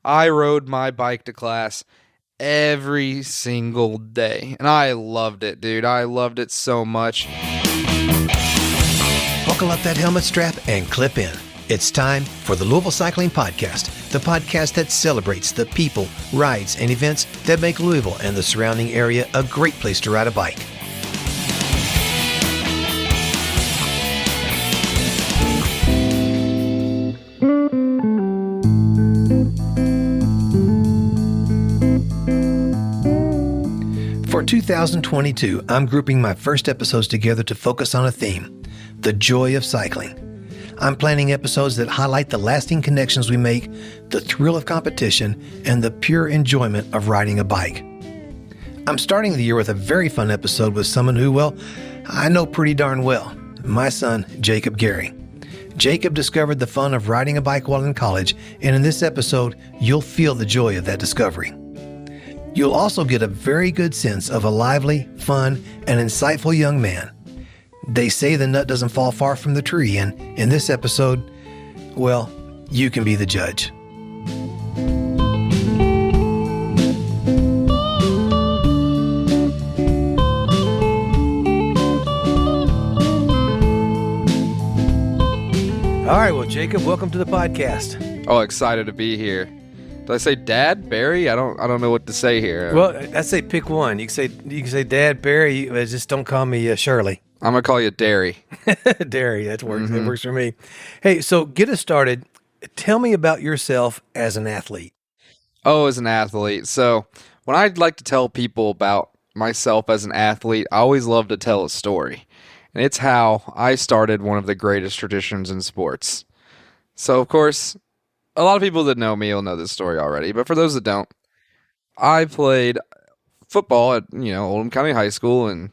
I rode my bike to class every single day, and I loved it, dude. I loved it so much. Buckle up that helmet strap and clip in. It's time for the Louisville Cycling Podcast, the podcast that celebrates the people, rides, and events that make Louisville and the surrounding area a great place to ride a bike. For 2022, I'm grouping my first episodes together to focus on a theme, the joy of cycling. I'm planning episodes that highlight the lasting connections we make, the thrill of competition, and the pure enjoyment of riding a bike. I'm starting the year with a very fun episode with someone who, well, I know pretty darn well, my son, Jacob Gary. Jacob discovered the fun of riding a bike while in college, and in this episode, you'll feel the joy of that discovery. You'll also get a very good sense of a lively, fun, and insightful young man. They say the nut doesn't fall far from the tree, and in this episode, well, you can be the judge. All right, well, Jacob, welcome to the podcast. Oh, excited to be here. Did I say Dad, Barry? I don't know what to say here. Well, I say pick one. You can say Dad, Barry. Just don't call me Shirley. I'm gonna call you Derry. Derry, that works. It works for me. Hey, so get us started. Tell me about yourself as an athlete. Oh, as an athlete. So when I'd like to tell people about myself as an athlete, I always love to tell a story. And it's how I started one of the greatest traditions in sports. So, of course, a lot of people that know me will know this story already. But for those that don't, I played football at, Oldham County High School and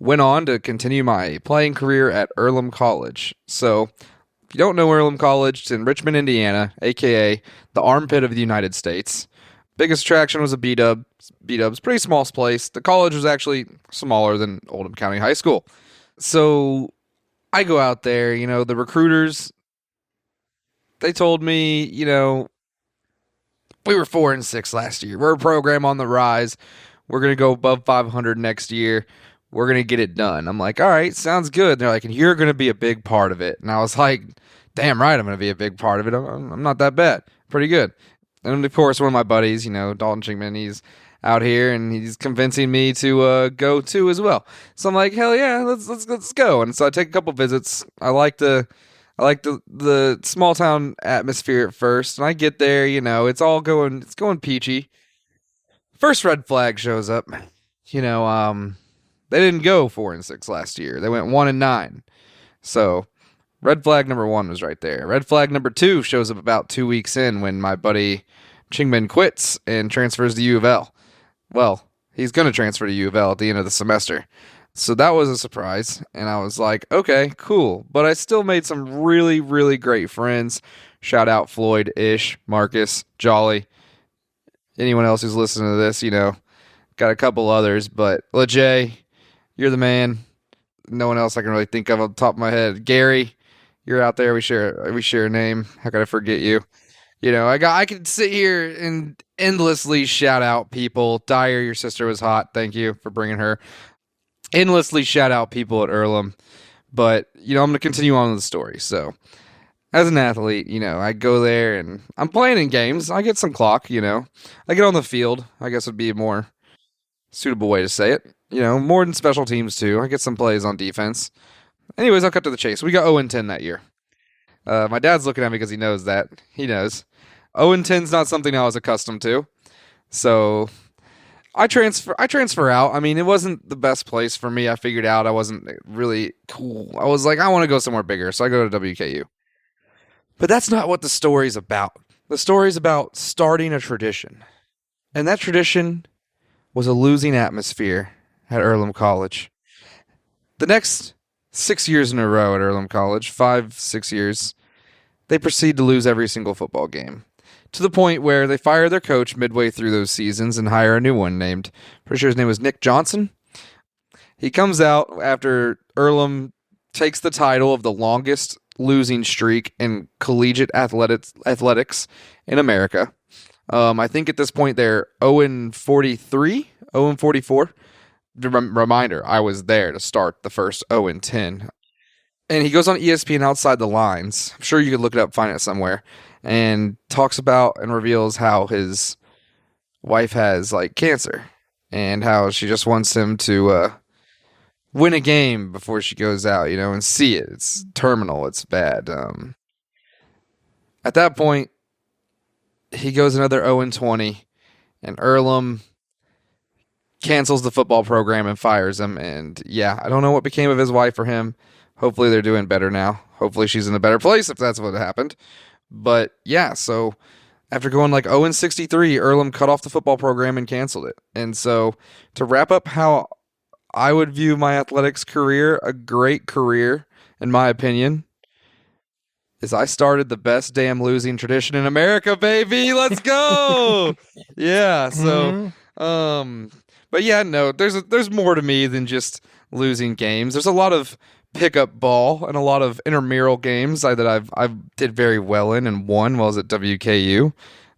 went on to continue my playing career at Earlham College. So, if you don't know Earlham College, it's in Richmond, Indiana, a.k.a. the armpit of the United States. Biggest attraction was a B-Dub. B-Dub's pretty small place. The college was actually smaller than Oldham County High School. So, I go out there, the recruiters, they told me, we were 4-6 last year. We're a program on the rise. We're going to go above 500 next year. We're going to get it done. I'm like, all right, sounds good. And they're like, and you're going to be a big part of it. And I was like, damn right, I'm going to be a big part of it. I'm not that bad. Pretty good. And of course, one of my buddies, Dalton Chingman, he's out here and he's convincing me to go too as well. So I'm like, hell yeah, let's go. And so I take a couple visits. I like the small town atmosphere at first, and I get there, it's going peachy. First red flag shows up. They didn't go 4-6 last year. They went 1-9. So red flag number 1 was right there. Red flag number 2 shows up about 2 weeks in when my buddy Chingman quits and transfers to U of L. Well, he's going to transfer to U of L at the end of the semester. So that was a surprise, and I was like, okay, cool. But I still made some really, really great friends. Shout out Floyd, Ish, Marcus, Jolly. Anyone else who's listening to this, got a couple others. But LeJay, you're the man. No one else I can really think of on the top of my head. Gary, you're out there. We share a name. How could I forget you? I could sit here and endlessly shout out people. Dyer, your sister was hot. Thank you for bringing her. Endlessly shout out people at Earlham, but I'm going to continue on with the story. So, as an athlete, I go there and I'm playing in games. I get some clock, I get on the field, I guess would be a more suitable way to say it. More than special teams too. I get some plays on defense. Anyways, I'll cut to the chase. We got 0-10 that year. My dad's looking at me because he knows that. He knows. 0-10 is not something I was accustomed to. So I transfer out. I mean, it wasn't the best place for me. I figured out I wasn't really cool. I was like, I want to go somewhere bigger, so I go to WKU. But that's not what the story's about. The story's about starting a tradition. And that tradition was a losing atmosphere at Earlham College. The next 6 years in a row at Earlham College, 5-6 years, they proceed to lose every single football game. To the point where they fire their coach midway through those seasons and hire a new one named, pretty sure his name was Nick Johnson. He comes out after Earlham takes the title of the longest losing streak in collegiate athletics in America. I think at this point they're 0-43, 0-44. Reminder, I was there to start the first 0-10. And he goes on ESPN Outside the Lines. I'm sure you could look it up, find it somewhere, and talks about and reveals how his wife has like cancer and how she just wants him to win a game before she goes out, and see it. It's terminal. It's bad. At that point, he goes another 0-20, and Earlham cancels the football program and fires him. And yeah, I don't know what became of his wife or him. Hopefully they're doing better now. Hopefully she's in a better place if that's what happened. But yeah, so after going like 0-63, Earlham cut off the football program and canceled it. And so to wrap up how I would view my athletics career, a great career, in my opinion, is I started the best damn losing tradition in America, baby. Let's go. Yeah. So, but yeah, no, there's more to me than just losing games. There's a lot of pickup ball and a lot of intramural games that I've did very well in and won while I was at WKU.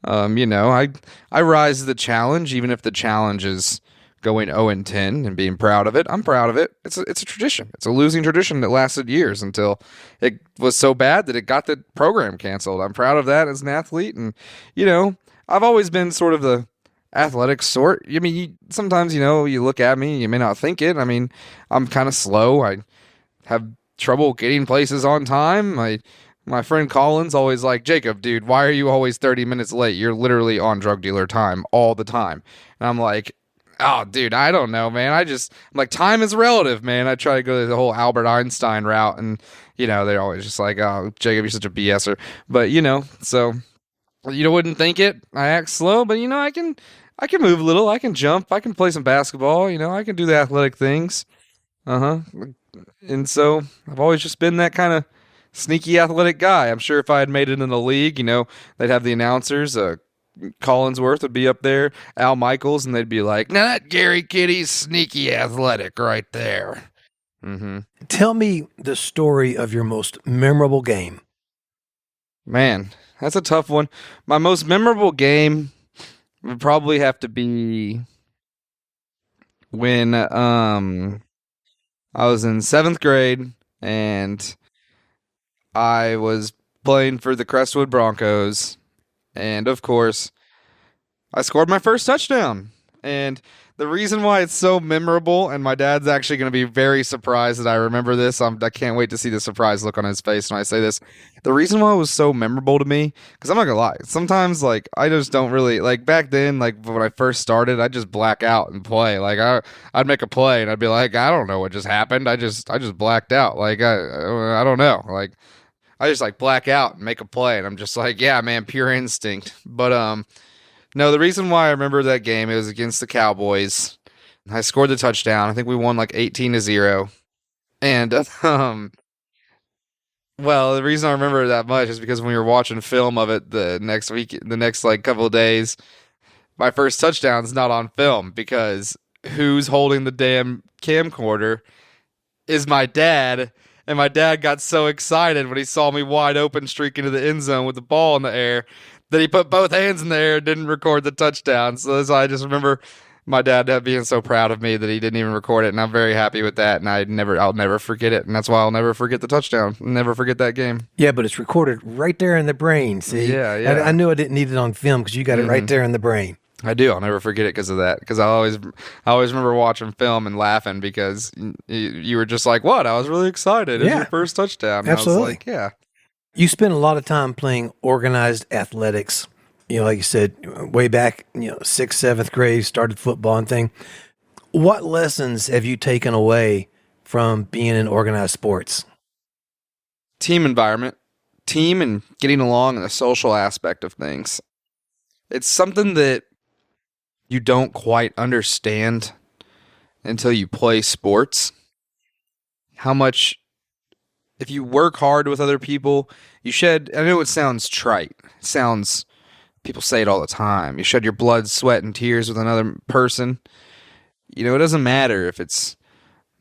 I rise to the challenge, even if the challenge is going 0-10 and being proud of it. I'm proud of it. It's a tradition. It's a losing tradition that lasted years until it was so bad that it got the program canceled. I'm proud of that as an athlete, and I've always been sort of the athletic sort. I mean, sometimes you look at me, you may not think it. I mean, I'm kind of slow. I have trouble getting places on time. My friend Colin's always like, Jacob, dude, why are you always 30 minutes late? You're literally on drug dealer time all the time. And I'm like, oh, dude, I don't know, man. I'm like, time is relative, man. I try to go the whole Albert Einstein route, and they're always just like, oh, Jacob, you're such a BSer. But so you wouldn't think it. I act slow, but I can move a little. I can jump. I can play some basketball. I can do the athletic things. And so I've always just been that kind of sneaky athletic guy. I'm sure if I had made it in the league, they'd have the announcers. Collinsworth would be up there, Al Michaels, and they'd be like, now that Gary Kitty's sneaky athletic right there. Tell me the story of your most memorable game. Man, that's a tough one. My most memorable game would probably have to be when I was in 7th grade and I was playing for the Crestwood Broncos. And of course, I scored my first touchdown. And the reason why it's so memorable, and my dad's actually going to be very surprised that I remember this. I can't wait to see the surprise look on his face when I say this. The reason why it was so memorable to me, because I'm not going to lie, sometimes like I just don't really, like back then, like when I first started, I'd just black out and play. Like I'd make a play and I'd be like, I don't know what just happened. I just blacked out. Like I don't know. Like I just like black out and make a play, and I'm just like, yeah, man, pure instinct. But no, the reason why I remember that game, it was against the Cowboys. I scored the touchdown. I think we won like 18-0. And well, the reason I remember it that much is because when we were watching film of it the next like couple of days, my first touchdown's not on film because who's holding the damn camcorder is my dad. And my dad got so excited when he saw me wide open streak into the end zone with the ball in the air that he put both hands in the air and didn't record the touchdown. So I just remember my dad being so proud of me that he didn't even record it, and I'm very happy with that. And I'll never forget it, and that's why I'll never forget the touchdown. Never forget that game. Yeah, but it's recorded right there in the brain. See, yeah. I knew I didn't need it on film because you got it right there in the brain. I do. I'll never forget it because of that. Because I always remember watching film and laughing because you were just like, "What?" I was really excited. It's your first touchdown. Absolutely. I was like, yeah. You spent a lot of time playing organized athletics. Like you said, way back, 6th, 7th grade, started football and thing. What lessons have you taken away from being in organized sports? Team environment, team and getting along, and the social aspect of things. It's something that you don't quite understand until you play sports. How much, if you work hard with other people, you shed, I know it sounds trite. People say it all the time. You shed your blood, sweat, and tears with another person. It doesn't matter if it's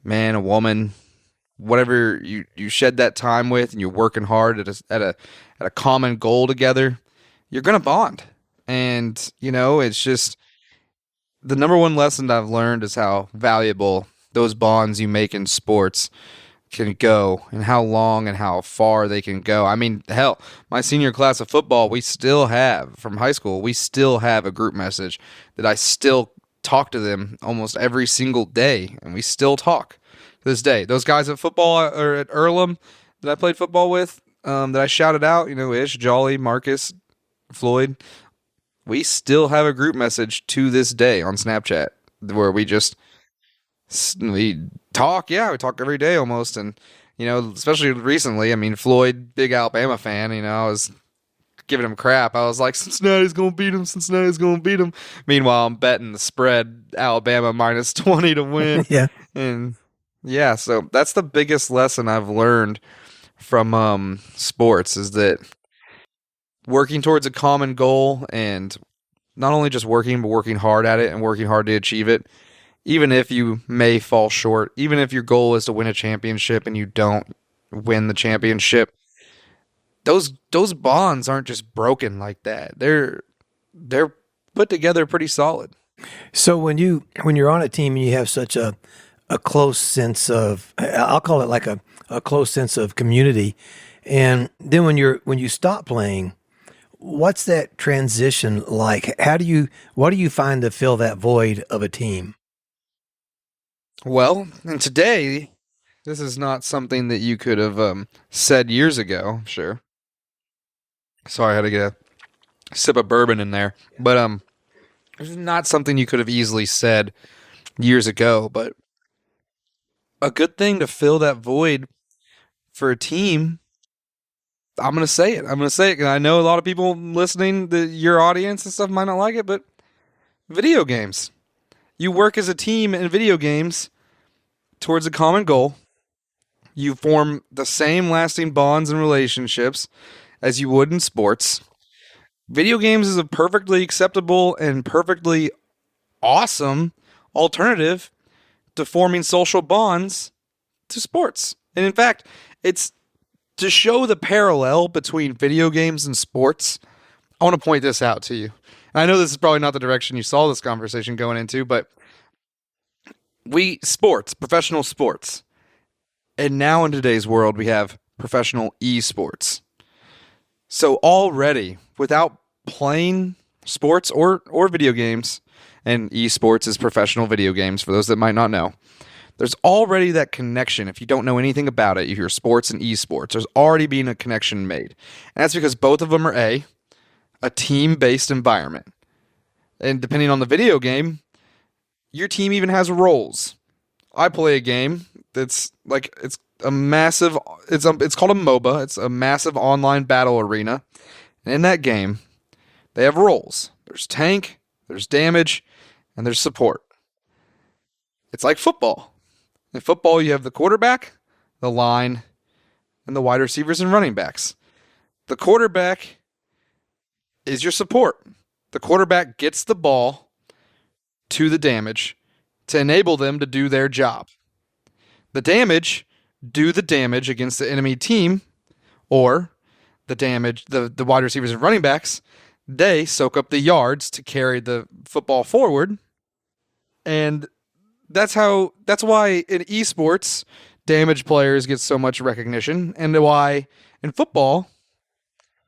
man, a woman, whatever you shed that time with, and you're working hard at a common goal together, you're going to bond. And, it's just the number one lesson I've learned is how valuable those bonds you make in sports can go and how long and how far they can go. I mean, hell, my senior class of football, from high school, we still have a group message that I still talk to them almost every single day, and we still talk to this day. Those guys at football or at Earlham that I played football with, that I shouted out, Ish, Jolly, Marcus, Floyd, we still have a group message to this day on Snapchat where we talk. Yeah, we talk every day almost. And, especially recently, I mean, Floyd, big Alabama fan, I was giving him crap. I was like, Cincinnati's going to beat him. Cincinnati's going to beat him. Meanwhile, I'm betting the spread Alabama minus 20 to win. Yeah. And yeah, so that's the biggest lesson I've learned from sports is that working towards a common goal and not only just working, but working hard at it and working hard to achieve it. Even if you may fall short, even if your goal is to win a championship and you don't win the championship, those bonds aren't just broken like that. They're put together pretty solid. So when you're on a team and you have such a close sense of, I'll call it like a close sense of community, and then when you stop playing, what's that transition like? What do you find to fill that void of a team? Well, and today, this is not something that you could have said years ago, I'm sure. Sorry, I had to get a sip of bourbon in there. But this is not something you could have easily said years ago, but a good thing to fill that void for a team, I'm going to say it. I'm going to say it, and I know a lot of people listening, your audience and stuff might not like it, but video games. You work as a team in video games towards a common goal. You form the same lasting bonds and relationships as you would in sports. Video games is a perfectly acceptable and perfectly awesome alternative to forming social bonds to sports. And in fact, it's to show the parallel between video games and sports. I want to point this out to you. I know this is probably not the direction you saw this conversation going into, but professional sports. And now in today's world, we have professional esports. So already, without playing sports or video games, and esports is professional video games for those that might not know, there's already that connection. If you don't know anything about it, if you're sports and esports, there's already been a connection made. And that's because both of them are a team-based environment. And depending on the video game, your team even has roles. I play a game that's like it's called a MOBA. It's a massive online battle arena. And in that game, they have roles. There's tank, there's damage, and there's support. It's like football. In football, you have the quarterback, the line, and the wide receivers and running backs. The quarterback is your support. The quarterback gets the ball to the damage to enable them to do their job. The damage do the damage against the enemy team, or the wide receivers and running backs, they soak up the yards to carry the football forward. And that's why in esports, damage players get so much recognition, and why in football,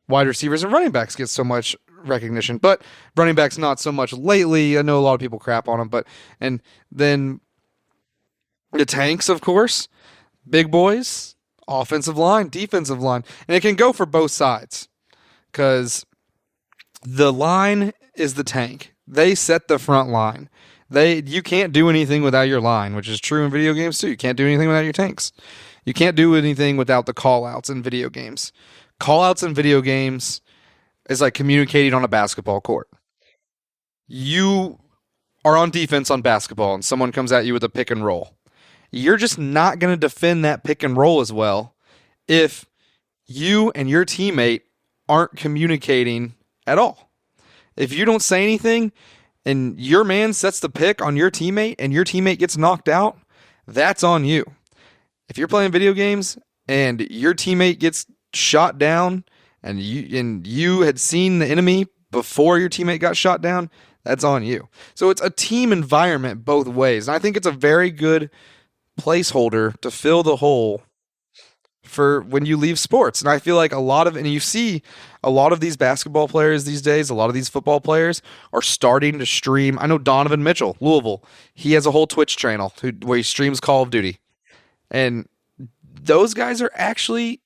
wide receivers and running backs get so much recognition, but running backs not so much lately. I know a lot of people crap on them, and then the tanks, of course, big boys, offensive line, defensive line, and it can go for both sides because the line is the tank. They set the front line. You can't do anything without your line, which is true in video games too. You can't do anything without your tanks. You can't do anything without the call-outs in video games. Call-outs in video games is like communicating on a basketball court. You are on defense on basketball and someone comes at you with a pick and roll. You're just not going to defend that pick and roll as well if you and your teammate aren't communicating at all. If you don't say anything and your man sets the pick on your teammate and your teammate gets knocked out, that's on you. If you're playing video games and your teammate gets shot down and you had seen the enemy before your teammate got shot down, that's on you. So it's a team environment both ways. And I think it's a very good placeholder to fill the hole for when you leave sports. And I feel like and you see a lot of these basketball players these days, a lot of these football players are starting to stream. I know Donovan Mitchell, Louisville, he has a whole Twitch channel where he streams Call of Duty. And those guys are actually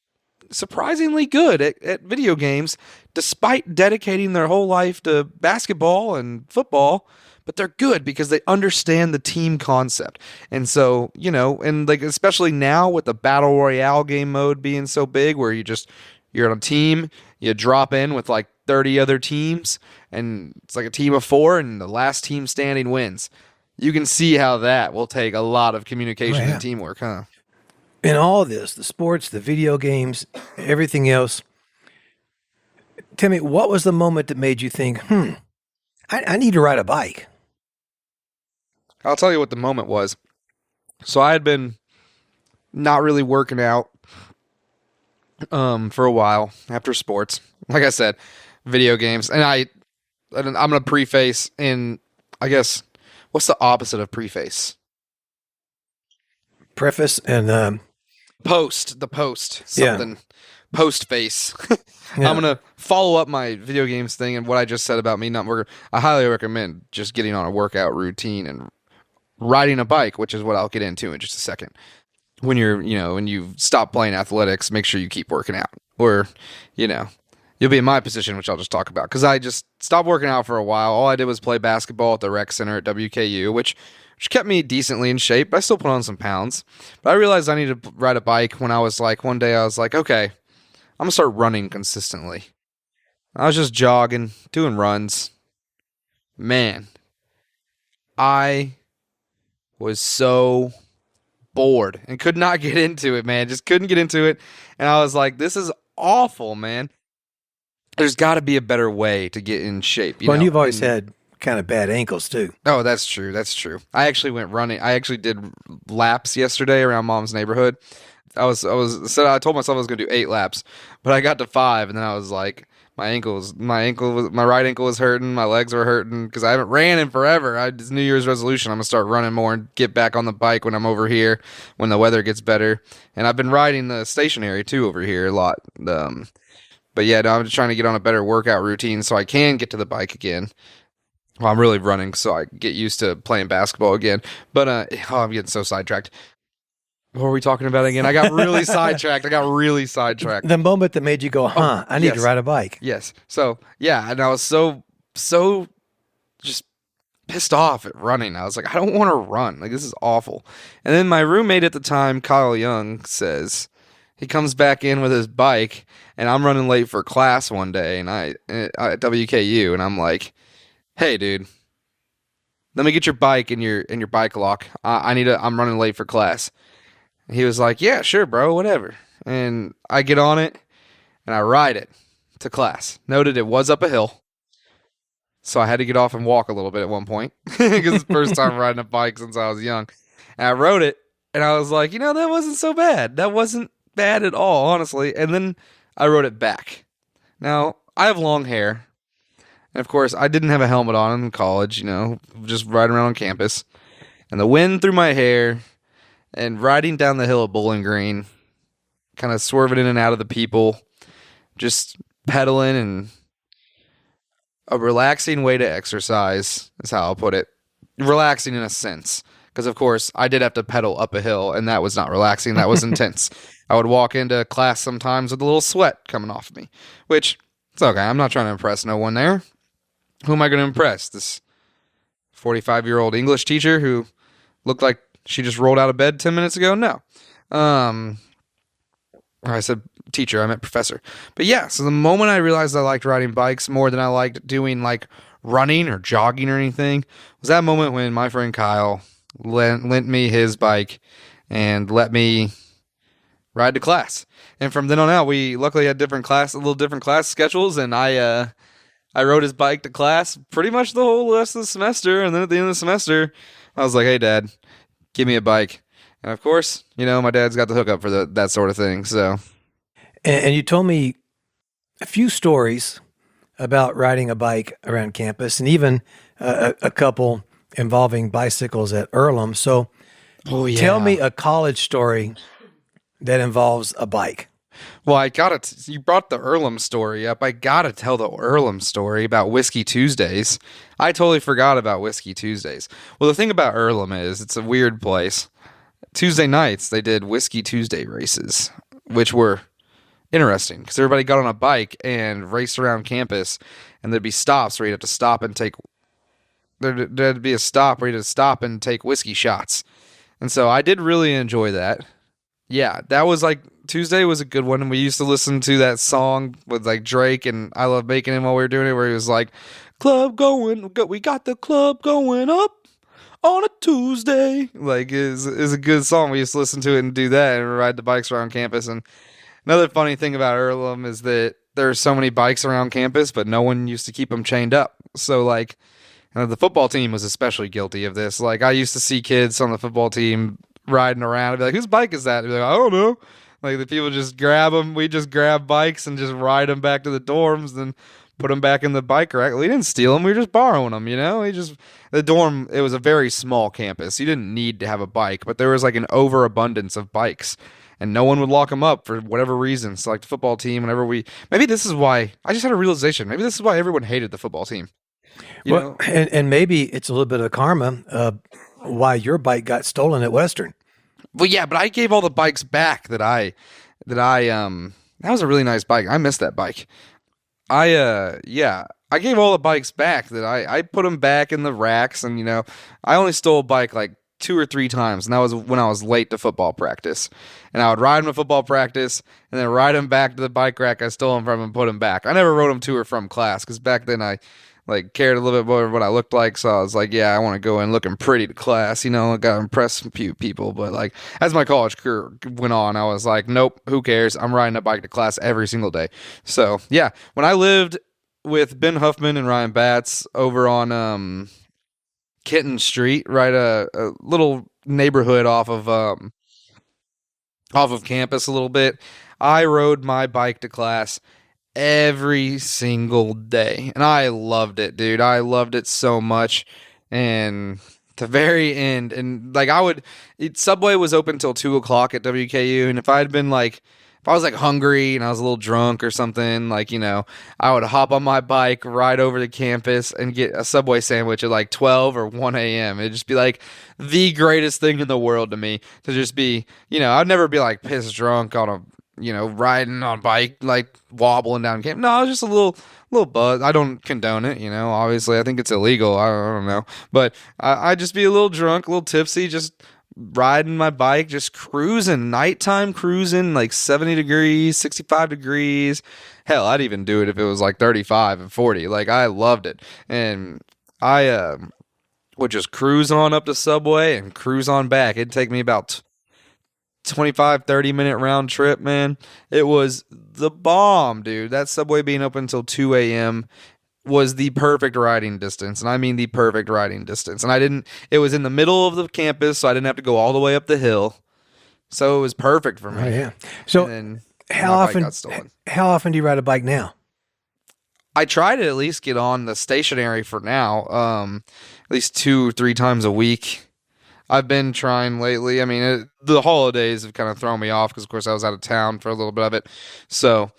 surprisingly good at video games, despite dedicating their whole life to basketball and football. But they're good because they understand the team concept. And so, and like especially now with the battle royale game mode being so big, where you're on a team, you drop in with like 30 other teams, and it's like a team of 4, and the last team standing wins. You can see how that will take a lot of communication and teamwork, huh? In all this, the sports, the video games, everything else, tell me, what was the moment that made you think, I need to ride a bike? I'll tell you what the moment was. So I had been not really working out for a while after sports. Like I said, video games. And I'm going to preface in, I guess, what's the opposite of preface? Preface and post. Something. Yeah. Post face. Yeah. I'm going to follow up my video games thing and what I just said about me not working. I highly recommend just getting on a workout routine and riding a bike, which is what I'll get into in just a second. When when you stop playing athletics, make sure you keep working out. Or, you'll be in my position, which I'll just talk about. Because I just stopped working out for a while. All I did was play basketball at the rec center at WKU, which kept me decently in shape. But I still put on some pounds. But I realized I needed to ride a bike when I was like, one day I was like, okay, I'm going to start running consistently. I was just jogging, doing runs. Man, I was so bored and could not get into it, man. Just couldn't get into it. And I was like, this is awful, man. There's got to be a better way to get in shape. And you've always had kind of bad ankles too. Oh, that's true. That's true. I actually went running. I actually did laps yesterday around Mom's neighborhood. I told myself I was going to do 8 laps, but I got to 5, and then I was like, my right ankle was hurting, my legs were hurting because I haven't ran in forever. It's New Year's resolution. I'm gonna start running more and get back on the bike when I'm over here when the weather gets better. And I've been riding the stationary too over here a lot. But yeah, no, I'm just trying to get on a better workout routine so I can get to the bike again. Well, I'm really running so I get used to playing basketball again. But I'm getting so sidetracked. What were we talking about again? I got really sidetracked. The moment that made you go, I need to ride a bike. Yes. So, yeah, and I was so just pissed off at running. I was like, I don't want to run. Like, this is awful. And then my roommate at the time, Kyle Young, says, he comes back in with his bike, and I'm running late for class one day and I at WKU, and I'm like, hey, dude, let me get your bike and your bike lock. I'm running late for class. He was like, yeah, sure, bro, whatever. And I get on it, and I ride it to class. Noted it was up a hill, so I had to get off and walk a little bit at one point, because it's the first time riding a bike since I was young. And I rode it, and I was like, that wasn't so bad. That wasn't bad at all, honestly. And then I rode it back. Now, I have long hair, and of course, I didn't have a helmet on in college, just riding around on campus. And the wind through my hair... And riding down the hill at Bowling Green, kind of swerving in and out of the people, just pedaling, and a relaxing way to exercise is how I'll put it. Relaxing in a sense. Because, of course, I did have to pedal up a hill, and that was not relaxing. That was intense. I would walk into class sometimes with a little sweat coming off of me, which, it's okay. I'm not trying to impress no one there. Who am I going to impress? This 45-year-old English teacher who looked like she just rolled out of bed 10 minutes ago? No. I said teacher, I meant professor. But yeah, so the moment I realized I liked riding bikes more than I liked doing like running or jogging or anything was that moment when my friend Kyle lent me his bike and let me ride to class. And from then on out, we luckily had little different class schedules, and I rode his bike to class pretty much the whole rest of the semester. And then at the end of the semester, I was like, hey, Dad, give me a bike. And of course, my dad's got the hookup for that sort of thing. So, and you told me a few stories about riding a bike around campus, and even a couple involving bicycles at Earlham. So, Oh tell yeah. me a college story that involves a bike. Well, I gotta. You brought the Earlham story up. I gotta tell the Earlham story about Whiskey Tuesdays. I totally forgot about Whiskey Tuesdays. Well, the thing about Earlham is it's a weird place. Tuesday nights they did Whiskey Tuesday races, which were interesting because everybody got on a bike and raced around campus, and there'd be stops where you'd have to stop and take. There'd be a stop where you'd have to stop and take whiskey shots, and so I did really enjoy that. Yeah, that was like Tuesday was a good one. And we used to listen to that song with like Drake and I Love Bacon and while we were doing it, where he was like, "Club going, we got the club going up on a Tuesday." Like is a good song. We used to listen to it and do that and ride the bikes around campus. And another funny thing about Earlham is that there's so many bikes around campus, but no one used to keep them chained up. So like the football team was especially guilty of this. Like I used to see kids on the football team riding around. I'd be like, "Whose bike is that?" I'd be like, "I don't know." Like the people just grab them. We just grab bikes and just ride them back to the dorms, then put them back in the bike rack. We didn't steal them. We were just borrowing them. We just the dorm. It was a very small campus. You didn't need to have a bike, but there was like an overabundance of bikes, and no one would lock them up for whatever reason. So like the football team, whenever maybe this is why I just had a realization. Maybe this is why everyone hated the football team. You Well, know, and maybe it's a little bit of karma why your bike got stolen at Western. Well, yeah, but I gave all the bikes back that was a really nice bike. I missed that bike. I gave all the bikes back that I put them back in the racks and I only stole a bike like two or three times and that was when I was late to football practice. And I would ride them to football practice and then ride them back to the bike rack I stole them from and put them back. I never rode them to or from class cuz back then I like cared a little bit more of what I looked like. So I was like, yeah, I want to go in looking pretty to class, I got to impress a few people. But like as my college career went on, I was like, nope, who cares? I'm riding a bike to class every single day. So yeah, when I lived with Ben Huffman and Ryan Batts over on Kitten Street, right, a little neighborhood off of campus a little bit, I rode my bike to class every single day. And I loved it, dude. I loved it so much. And the very end, and like Subway was open till 2 o'clock at WKU. And if I was like hungry and I was a little drunk or something, like, I would hop on my bike, ride over to campus and get a Subway sandwich at like 12 or 1 a.m. It'd just be like the greatest thing in the world to me to just be, I'd never be like pissed drunk on a riding on a bike, like wobbling down camp. No, it's just a little buzz. I don't condone it, obviously I think it's illegal. I don't know. But I just be a little drunk, a little tipsy, just riding my bike, just cruising, nighttime cruising, like 70 degrees, 65 degrees. Hell, I'd even do it if it was like 35 and 40. Like I loved it. And I would just cruise on up to Subway and cruise on back. It'd take me about 25, 30-minute round trip, man. It was the bomb, dude. That Subway being open until 2 a.m. was the perfect riding distance. And I mean the perfect riding distance. And it was in the middle of the campus, so I didn't have to go all the way up the hill. So it was perfect for me. Oh, yeah. So and then how my bike often got stolen. how often do you ride a bike now? I try to at least get on the stationary for now, at least 2 or 3 times a week. I've been trying lately. I mean, the holidays have kind of thrown me off because, of course, I was out of town for a little bit of it. So,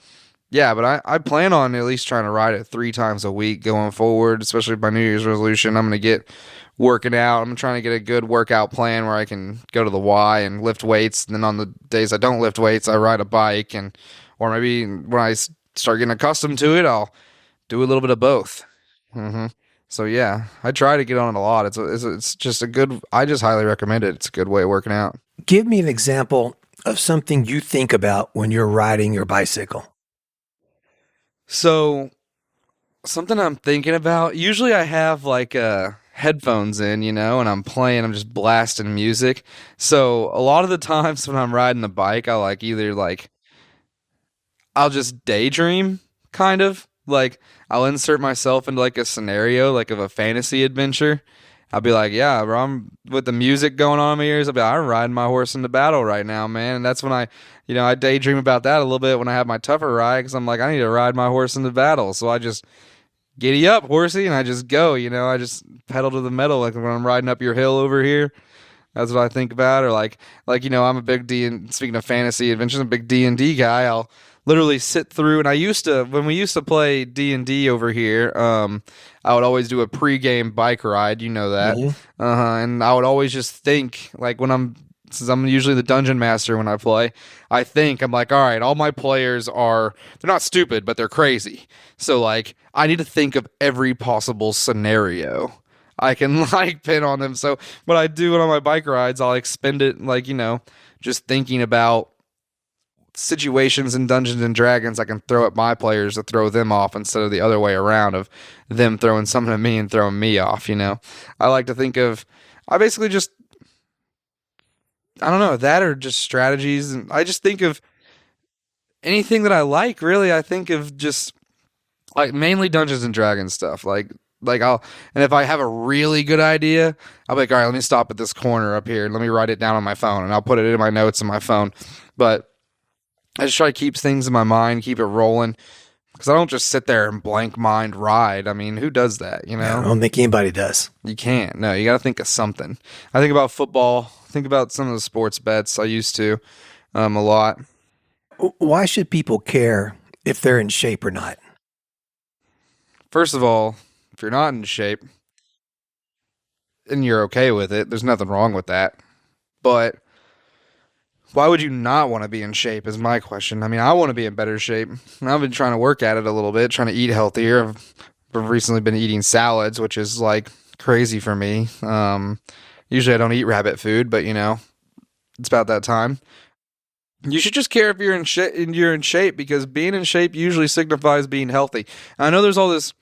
yeah, but I plan on at least trying to ride it 3 times a week going forward, especially by New Year's resolution. I'm going to get working out. I'm trying to get a good workout plan where I can go to the Y and lift weights. And then on the days I don't lift weights, I ride a bike. Or maybe when I start getting accustomed to it, I'll do a little bit of both. So yeah, I try to get on it a lot. It's just a good. I just highly recommend it. It's a good way of working out. Give me an example of something you think about when you're riding your bicycle. So something I'm thinking about. Usually I have like headphones in, and I'm playing. I'm just blasting music. So a lot of the times when I'm riding the bike, I'll just daydream, kind of like I'll insert myself into like a scenario, like of a fantasy adventure. I'll be like, yeah, bro, I'm with the music going on in my ears. I'll be like, I'm riding my horse into battle right now, man. And that's when I daydream about that a little bit when I have my tougher ride because I'm like, I need to ride my horse into battle. So I just giddy up, horsey, and I just go. I just pedal to the metal like when I'm riding up your hill over here. That's what I think about. Or I'm a big speaking of fantasy adventures, I'm a big D&D guy. I'll literally sit through, and when we used to play D&D over here, I would always do a pregame bike ride. You know that. And I would always just think, like, since I'm usually the dungeon master when I play, I'm like, all right, all my players they're not stupid, but they're crazy. So, like, I need to think of every possible scenario I can, like, pin on them. So what I do on my bike rides, I'll expend it, like, just thinking about situations in Dungeons and Dragons I can throw at my players to throw them off instead of the other way around of them throwing something at me and throwing me off. I like to think of, I basically just, I don't know, that or just strategies. And I just think of anything that I like, really. I think of just like mainly Dungeons and Dragons stuff. And if I have a really good idea, I'll be like, all right, let me stop at this corner up here and let me write it down on my phone, and I'll put it in my notes on my phone. But I just try to keep things in my mind, keep it rolling, because I don't just sit there and blank mind ride. I mean, who does that, I don't think anybody does. You can't. No, you got to think of something. I think about football, think about some of the sports bets I used to a lot. Why should people care if they're in shape or not? First of all, if you're not in shape and you're okay with it, there's nothing wrong with that. But why would you not want to be in shape is my question. I mean, I want to be in better shape. I've been trying to work at it a little bit, trying to eat healthier. I've recently been eating salads, which is like crazy for me. Usually I don't eat rabbit food, but it's about that time. You should just care if you're in shape, because being in shape usually signifies being healthy. I know there's all this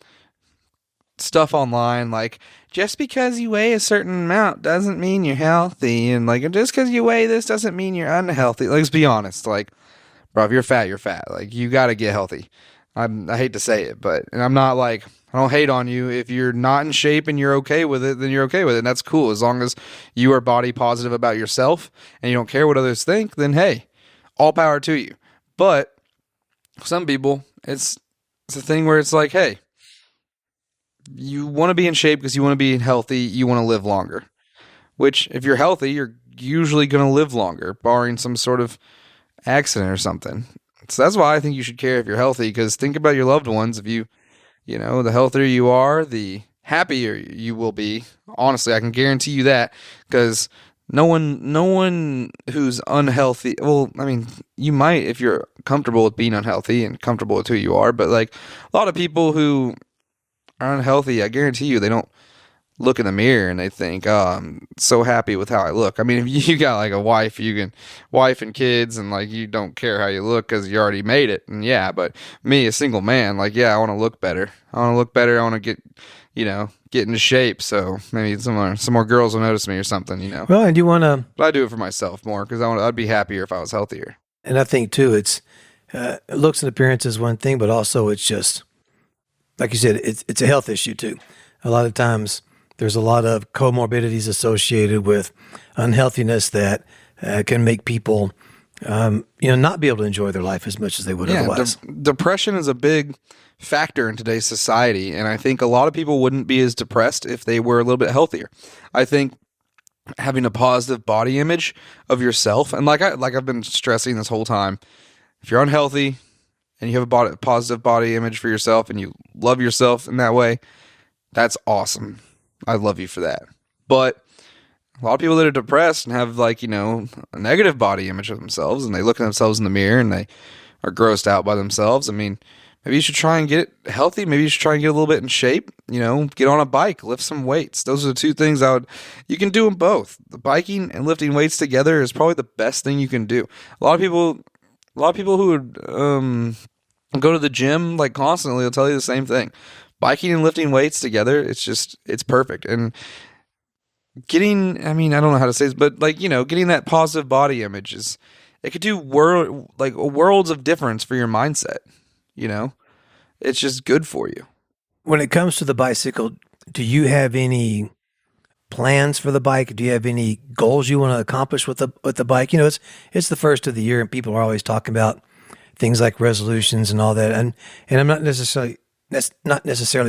stuff online like, just because you weigh a certain amount doesn't mean you're healthy, and like, just because you weigh this doesn't mean you're unhealthy. Let's be honest, like, bro, if you're fat, you're fat. Like, you got to get healthy. I hate to say it, and I'm not like, I don't hate on you. If you're not in shape and you're okay with it, then you're okay with it, and that's cool. As long as you are body positive about yourself and you don't care what others think, then hey, all power to you. But some people, it's a thing where it's like, hey, you want to be in shape because you want to be healthy, you want to live longer. Which, if you're healthy, you're usually going to live longer, barring some sort of accident or something. So that's why I think you should care if you're healthy, because think about your loved ones. If the healthier you are, the happier you will be. Honestly, I can guarantee you that, because no one who's unhealthy, well, I mean, you might if you're comfortable with being unhealthy and comfortable with who you are, but like a lot of people who are unhealthy, I guarantee you they don't look in the mirror and they think, oh, I'm so happy with how I look. I mean, if you got like a wife, wife and kids, and like you don't care how you look because you already made it. And yeah, but me, a single man, like, yeah, I want to look better. I want to get, get into shape. So maybe some more girls will notice me or something, Well, and you want to, But I do it for myself more because I'd be happier if I was healthier. And I think too, it's looks and appearance is one thing, but also it's just, like you said, it's a health issue too. A lot of times there's a lot of comorbidities associated with unhealthiness that can make people, not be able to enjoy their life as much as they would otherwise. Depression is a big factor in today's society, and I think a lot of people wouldn't be as depressed if they were a little bit healthier. I think having a positive body image of yourself, and like I've been stressing this whole time, if you're unhealthy and you have a positive body image for yourself and you love yourself in that way, that's awesome. I love you for that. But a lot of people that are depressed and have a negative body image of themselves, and they look at themselves in the mirror and they are grossed out by themselves. I mean, maybe you should try and get healthy. Maybe you should try and get a little bit in shape, get on a bike, lift some weights. Those are the two things you can do them both. The biking and lifting weights together is probably the best thing you can do. A lot of people who would go to the gym like constantly will tell you the same thing. Biking and lifting weights together, it's perfect. And getting, I mean, I don't know how to say this, but getting that positive body image it could do worlds of difference for your mindset. It's just good for you. When it comes to the bicycle, do you have any plans for the bike? Do you have any goals you want to accomplish with the bike? You know, it's the first of the year, and people are always talking about things like resolutions and all that. And I'm not necessarily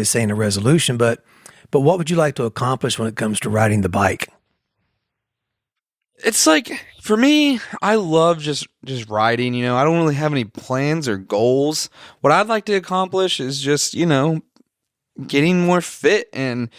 saying a resolution, but what would you like to accomplish when it comes to riding the bike? It's like, for me, I love just riding, you know. I don't really have any plans or goals. What I'd like to accomplish is just, you know, getting more fit, and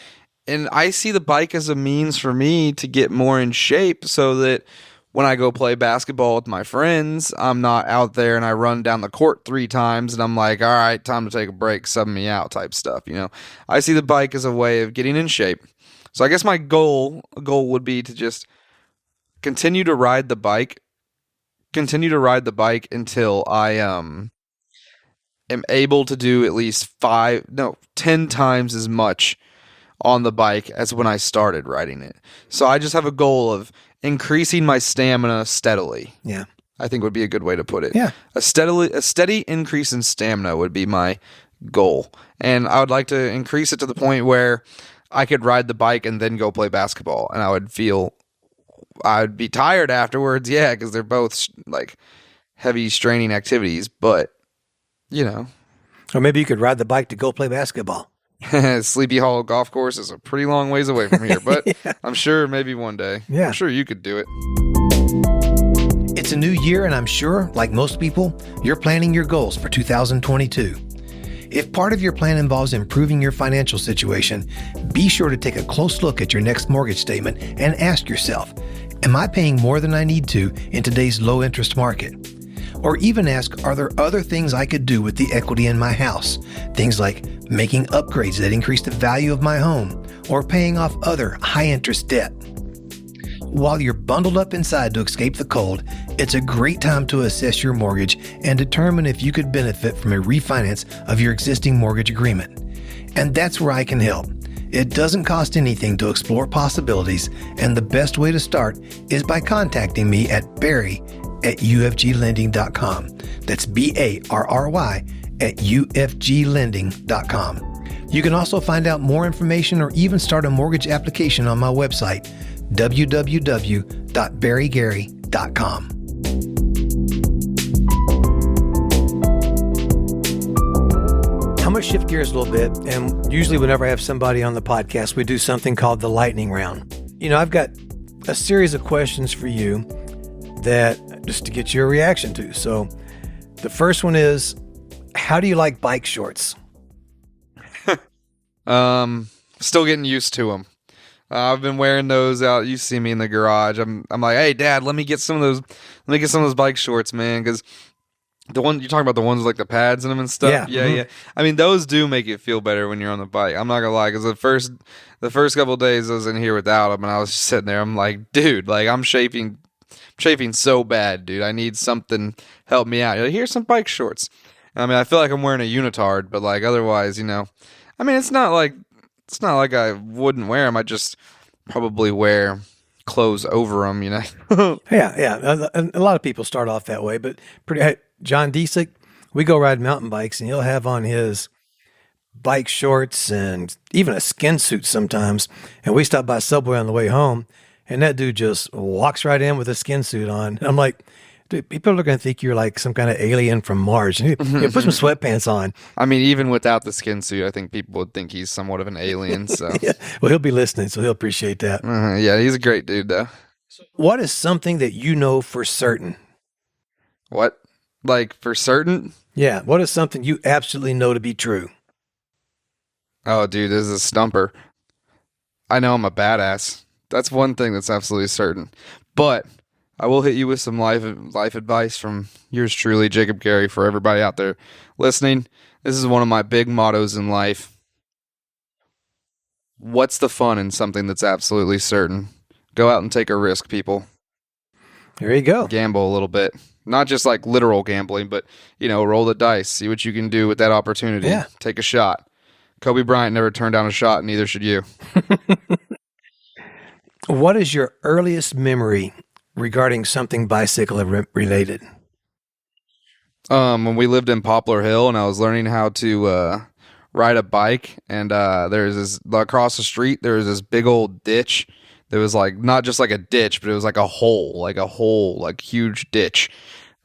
I see the bike as a means for me to get more in shape so that when I go play basketball with my friends, I'm not out there and I run down the court 3 times and I'm like, all right, time to take a break, subbing me out type stuff, you know. I see the bike as a way of getting in shape. So I guess my goal would be to just continue to ride the bike until I am able to do at least 10 times as much on the bike as when I started riding it. So I just have a goal of increasing my stamina steadily. Yeah. I think would be a good way to put it. Yeah. A steady increase in stamina would be my goal. And I would like to increase it to the point where I could ride the bike and then go play basketball, and I'd be tired afterwards, yeah, because they're both like heavy straining activities, but you know. Or maybe you could ride the bike to go play basketball. Sleepy Hollow Golf Course is a pretty long ways away from here, but Yeah. I'm sure maybe one day. Yeah. I'm sure you could do it. It's a new year, and I'm sure, like most people, you're planning your goals for 2022. If part of your plan involves improving your financial situation, be sure to take a close look at your next mortgage statement and ask yourself, am I paying more than I need to in today's low interest market? Or even ask, are there other things I could do with the equity in my house? Things like making upgrades that increase the value of my home or paying off other high interest debt. While you're bundled up inside to escape the cold, it's a great time to assess your mortgage and determine if you could benefit from a refinance of your existing mortgage agreement. And that's where I can help. It doesn't cost anything to explore possibilities, and the best way to start is by contacting me at barry@ufglending.com. That's BARRY @ufglending.com. You can also find out more information or even start a mortgage application on my website, www.barrygary.com. I'm going to shift gears a little bit, and usually whenever I have somebody on the podcast, we do something called the lightning round. You know, I've got a series of questions for you that just to get your reaction to. So the first one is, how do you like bike shorts? Still getting used to them. I've been wearing those out. You see me in the garage. I'm like, hey, Dad, let me get some of those bike shorts, man. Because the one you're talking about, the ones with like the pads in them and stuff. Yeah. Yeah. I mean, those do make it feel better when you're on the bike. I'm not gonna lie, because the first couple of days I was in here without them, and I was just sitting there. I'm like, dude, like I'm chafing so bad, dude. I need something help me out. You're like, here's some bike shorts. I mean, I feel like I'm wearing a unitard, but like otherwise, you know, I mean, it's not like I wouldn't wear them. I just probably wear clothes over them, you know. Yeah. A lot of people start off that way, but John Disick, we go ride mountain bikes, and he'll have on his bike shorts and even a skin suit sometimes. And we stop by Subway on the way home, and that dude just walks right in with a skin suit on. I'm like, dude, people are going to think you're like some kind of alien from Mars. You put some sweatpants on. I mean, even without the skin suit, I think people would think he's somewhat of an alien. So, Yeah. Well, he'll be listening, so he'll appreciate that. Yeah, he's a great dude, though. What is something that you know for certain? What? Like for certain? Yeah. What is something you absolutely know to be true? Oh, dude, this is a stumper. I know I'm a badass. That's one thing that's absolutely certain. But I will hit you with some life advice from yours truly, Jacob Gary, for everybody out there listening. This is one of my big mottos in life. What's the fun in something that's absolutely certain? Go out and take a risk, people. There you go. Gamble a little bit. Not just like literal gambling, but, you know, roll the dice. See what you can do with that opportunity. Yeah. Take a shot. Kobe Bryant never turned down a shot, neither should you. What is your earliest memory regarding something bicycle related? When we lived in Poplar Hill and I was learning how to ride a bike, and there's this across the street. There was this big old ditch. There was like not just like a ditch, but it was like a hole, like huge ditch.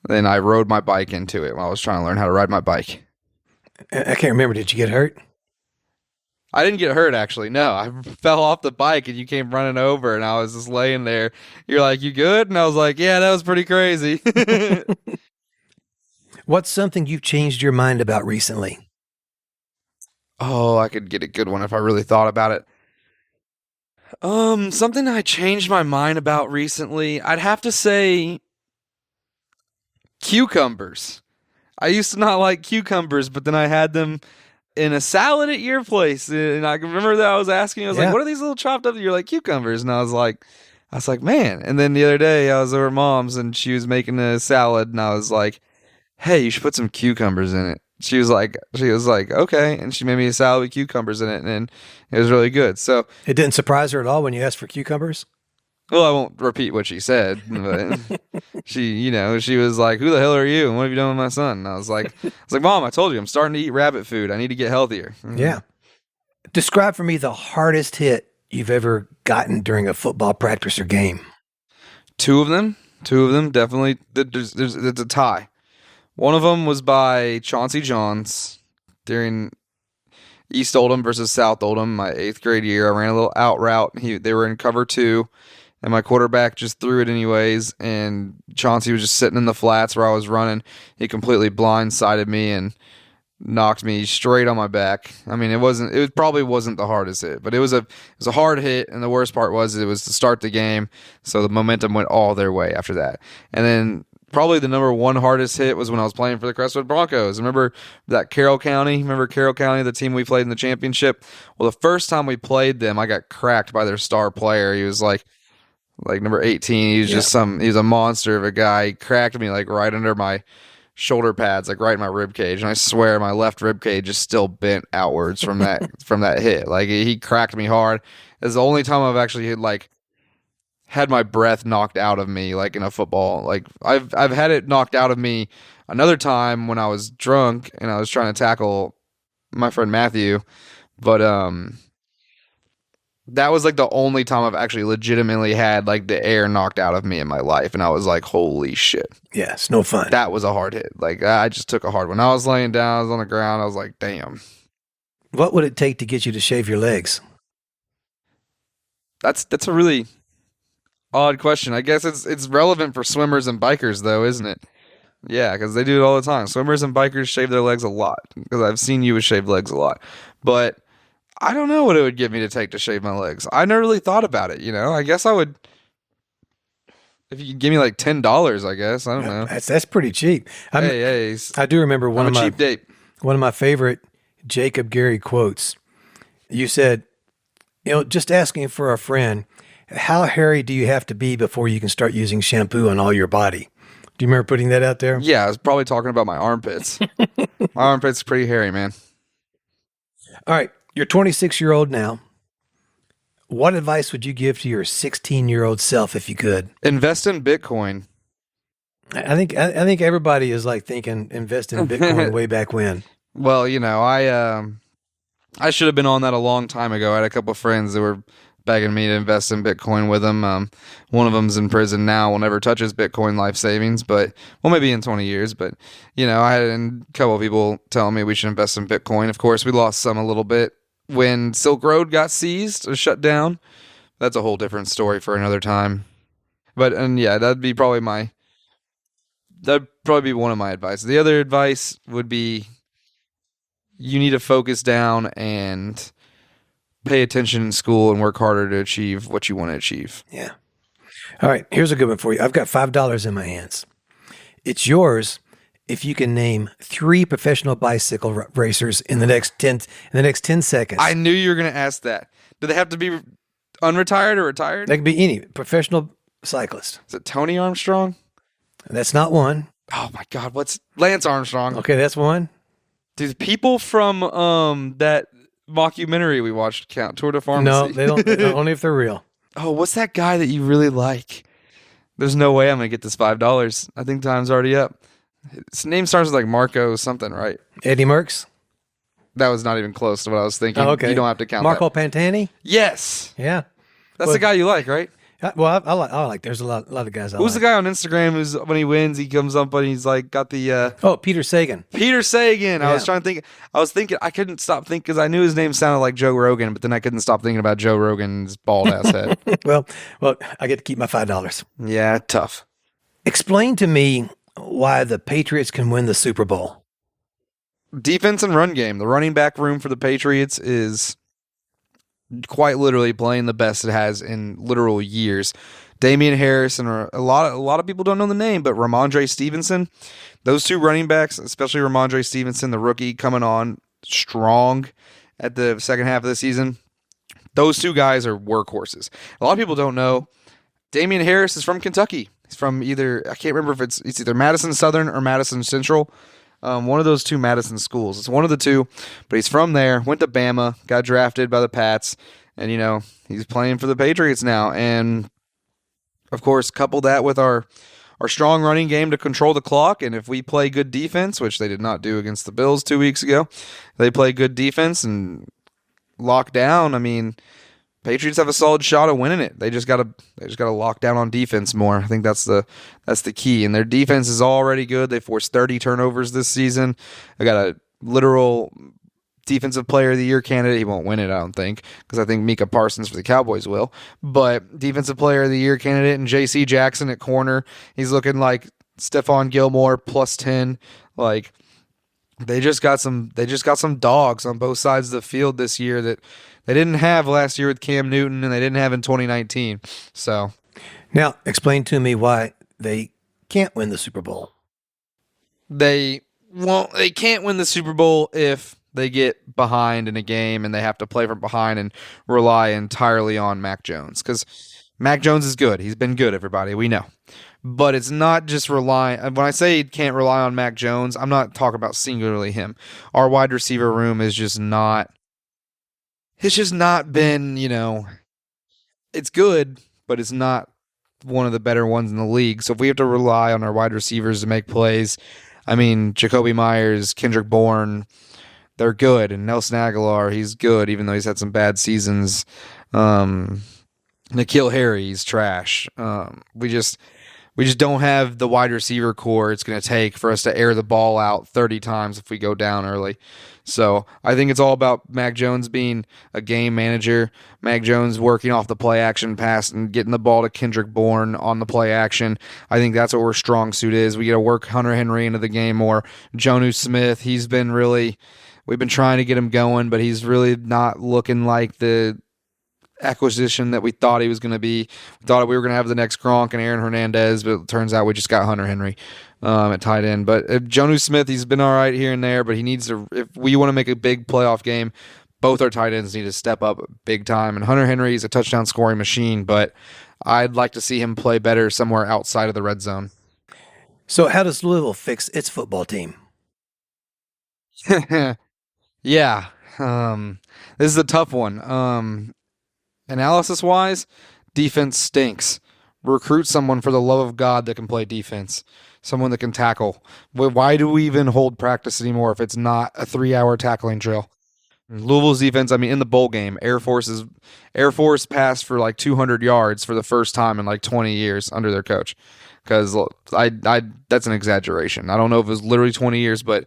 Then I rode my bike into it when I was trying to learn how to ride my bike. I can't remember. Did you get hurt? I didn't get hurt, actually. No, I fell off the bike and you came running over and I was just laying there. You're like, you good? And I was like, yeah, that was pretty crazy. What's something you've changed your mind about recently? Oh, I could get a good one if I really thought about it. Something I changed my mind about recently, I'd have to say cucumbers. I used to not like cucumbers, but then I had them in a salad at your place, and I can remember that I was asking, I was like, what are these little chopped up? You're like, cucumbers. And I was like, man. And then the other day I was over at Mom's and she was making a salad and I was like, hey, you should put some cucumbers in it. She was like, okay. And she made me a salad with cucumbers in it and it was really good. So it didn't surprise her at all when you asked for cucumbers? Well, I won't repeat what she said, but she was like, who the hell are you? And what have you done with my son? And I was like, Mom, I told you, I'm starting to eat rabbit food. I need to get healthier. Yeah. Describe for me the hardest hit you've ever gotten during a football practice or game. Two of them, definitely. It's a tie. One of them was by Chauncey Johns during East Oldham versus South Oldham, my 8th grade year. I ran a little out route. They were in cover 2. And my quarterback just threw it anyways, and Chauncey was just sitting in the flats where I was running. He completely blindsided me and knocked me straight on my back. I mean, it probably wasn't the hardest hit, but it was a hard hit, and the worst part was it was to start the game, so the momentum went all their way after that. And then probably the number one hardest hit was when I was playing for the Crestwood Broncos. Remember that Carroll County, the team we played in the championship? Well, the first time we played them, I got cracked by their star player. He was like number 18. He was just he's a monster of a guy. He cracked me like right under my shoulder pads, like right in my rib cage. And I swear my left rib cage is still bent outwards from that hit. Like he cracked me hard. It's the only time I've actually had my breath knocked out of me, like in a football. Like I've had it knocked out of me another time when I was drunk and I was trying to tackle my friend Matthew. But that was like the only time I've actually legitimately had like the air knocked out of me in my life. And I was like, holy shit. Yeah, it's no fun. That was a hard hit. Like I just took a hard one. I was laying down, I was on the ground. I was like, damn. What would it take to get you to shave your legs? That's a really odd question. I guess it's relevant for swimmers and bikers though, isn't it? Yeah, because they do it all the time. Swimmers and bikers shave their legs a lot. Because I've seen you with shaved legs a lot. But I don't know what it would give me to take to shave my legs. I never really thought about it, I guess I would, if you could give me like $10, I guess. I don't know. That's pretty cheap. Hey, I do remember one of my favorite Jacob Gary quotes. You said, just asking for a friend, how hairy do you have to be before you can start using shampoo on all your body? Do you remember putting that out there? Yeah, I was probably talking about my armpits. My armpits are pretty hairy, man. All right. You're 26-year-old now. What advice would you give to your 16-year-old self if you could? Invest in Bitcoin. I think everybody is like thinking invest in Bitcoin way back when. Well, I should have been on that a long time ago. I had a couple of friends that were begging me to invest in Bitcoin with them. One of them's in prison now. Will never touch his Bitcoin life savings, but maybe in 20 years. But I had a couple of people telling me we should invest in Bitcoin. Of course, we lost some a little bit when Silk Road got seized or shut down. That's a whole different story for another time. But that'd probably be one of my advice. The other advice would be you need to focus down and pay attention in school and work harder to achieve what you want to achieve. Yeah. All right. Here's a good one for you. I've got $5 in my hands. It's yours if you can name 3 professional bicycle racers in the next 10 seconds. I knew you were going to ask that. Do they have to be unretired or retired? They could be any professional cyclist. Is it Tony Armstrong? That's not one. Oh my God. What's Lance Armstrong? Okay. That's one. Do people from that mockumentary we watched count? Tour de Pharmacy? No, they don't. Only if they're real. Oh, what's that guy that you really like? There's no way I'm going to get this $5. I think time's already up. His name starts with like Marco something, right? Eddie Merckx? That was not even close to what I was thinking. Oh, okay. You don't have to count Marco that. Pantani? Yes. Yeah. That's Well, the guy you like, right? Well, I like. There's a lot of guys I Who's like. the guy on Instagram who's when he wins, he comes up and he's like got the Oh, Peter Sagan. Peter Sagan. I was Yeah. trying to think. I was thinking. I couldn't stop thinking because I knew his name sounded like Joe Rogan, but then I couldn't stop thinking about Joe Rogan's bald ass head. Well, I get to keep my $5. Yeah, tough. Explain to me why the Patriots can win the Super Bowl. Defense and run game. The running back room for the Patriots is quite literally playing the best it has in literal years. Damian Harris and a lot of people don't know the name, but Ramondre Stevenson, those two running backs, especially Ramondre Stevenson, the rookie coming on strong at the second half of the season. Those two guys are workhorses. A lot of people don't know Damian Harris is from Kentucky. He's from I can't remember if it's either Madison Southern or Madison Central. One of those two Madison schools. It's one of the two, but he's from there, went to Bama, got drafted by the Pats, and, he's playing for the Patriots now. And, of course, couple that with our strong running game to control the clock, and if we play good defense, which they did not do against the Bills 2 weeks ago, they play good defense and lock down. I mean, Patriots have a solid shot of winning it. They just gotta lock down on defense more. I think that's the key. And their defense is already good. They forced 30 turnovers this season. I got a literal defensive player of the year candidate. He won't win it, I don't think, because I think Micah Parsons for the Cowboys will. But defensive player of the year candidate and J.C. Jackson at corner. He's looking like Stephon Gilmore plus 10. Like they just got some dogs on both sides of the field this year that they didn't have last year with Cam Newton, and they didn't have in 2019. So Now, explain to me why they can't win the Super Bowl. they can't win the Super Bowl if they get behind in a game and they have to play from behind and rely entirely on Mac Jones. Because Mac Jones is good. He's been good, everybody. We know. But it's not just relying. When I say you can't rely on Mac Jones, I'm not talking about singularly him. Our wide receiver room is just not. It's just not been, it's good, but it's not one of the better ones in the league. So if we have to rely on our wide receivers to make plays, I mean, Jacoby Myers, Kendrick Bourne, they're good. And Nelson Aguilar, he's good, even though he's had some bad seasons. N'Keal Harry, he's trash. We just don't have the wide receiver core it's going to take for us to air the ball out 30 times if we go down early. So I think it's all about Mac Jones being a game manager, Mac Jones working off the play action pass and getting the ball to Kendrick Bourne on the play action. I think that's what our strong suit is. We got to work Hunter Henry into the game more. Jonnu Smith, we've been trying to get him going, but he's really not looking like the acquisition that we thought he was going to be. We thought we were going to have the next Gronk and Aaron Hernandez, but it turns out we just got Hunter Henry at tight end. But Jonnu Smith, he's been all right here and there, but he needs to, if we want to make a big playoff game, both our tight ends need to step up big time. And Hunter Henry is a touchdown scoring machine, but I'd like to see him play better somewhere outside of the red zone. So how does Louisville fix its football team? Yeah. This is a tough one. Analysis-wise, defense stinks. Recruit someone for the love of God that can play defense. Someone that can tackle. Why do we even hold practice anymore if it's not a 3-hour tackling drill? Louisville's defense, in the bowl game, Air Force passed for like 200 yards for the first time in like 20 years under their coach. Because that's an exaggeration. I don't know if it was literally 20 years, but